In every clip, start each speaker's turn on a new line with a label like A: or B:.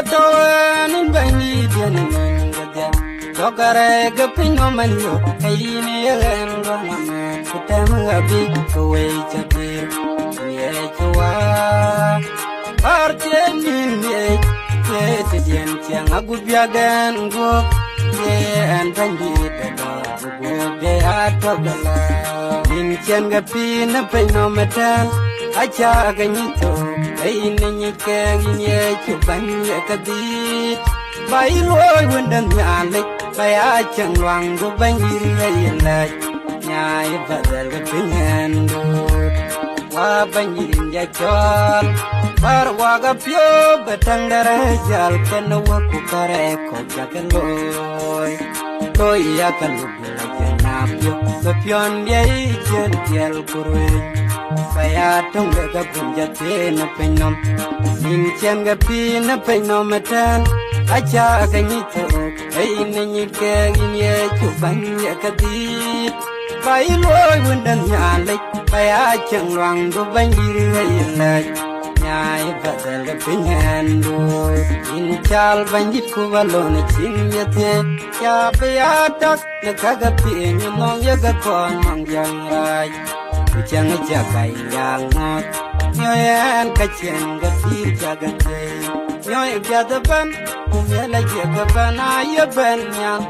A: tawanin bangi dianin gada dokare gapinyo manyo ayini yagan gomana kutam abi kowe chapir ye chwa artenin ye tedien tiang agubyagan go ye antangi da go be atogala chen gapi na peino metan acha ganito ai ni ke ye chuban ye kadit bai loi wendan nyale bai achang wang go bangir ye lai nyai badal gapingan do wa bangir ya chol par wa gapyo betang dara jal ken wa ku kare ko jakaloi toi ya kalu napyo gapyon ye chen tiel kurwe baya tong ga punja te na penom nin chen gapi na penom matan acha ganito ai ni ke ye chuban ye kadit bai loi wendan nyale baya chang wang do bangir ye lai nyai badal gapingan do in chal bandit ku balon chin yate ya baya tak na kagapi ni mong ya gapon mong yang rai chang cha kai yang ngot nyoyan ka chen gapi jagate nyoy jadaban kumela jagaban ayaban yang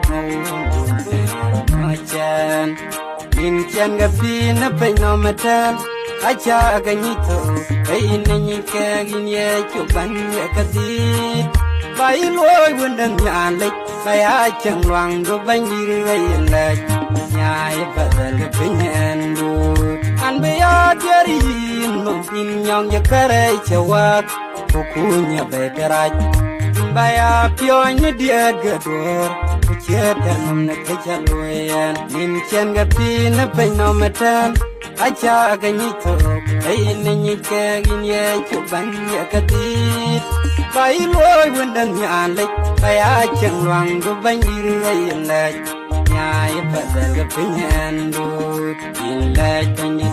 A: machan in chen gapi na penomatan acha ganito ai ni ke ye chuban ye kadit bai loi wendan nyale bai achang wang do bangir ye lai nyai badal pinyan do an be ya deri no in nyong ye kare chawat kunya be garaj baya pyo ni dia gador chetan na kachaloyan nin chen gapi na penomatan acha ganito ai ni ke ye chuban ye kadit bai loi wendan nyale bai achang wang do bangir ye lai nyai badal gapinyan do in lai tani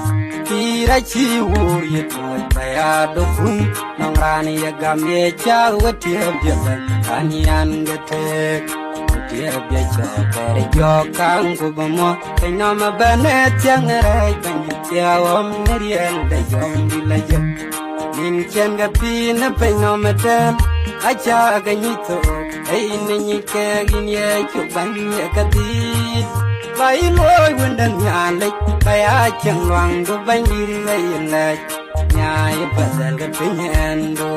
A: tira chi wur ye toy baya do kun nong rani ya gam ye cha wati abya anian gatek dia biaja dari jokang ku bamo kenama banet yang rai banyak tiawam ngerian da jom dilaja nin chen gapi na penomatan acha ganito ai ni ke ye chuban ye kadit bai loi wendan nyale bai achang wang do bangir ye lai nyai badal gapinyan do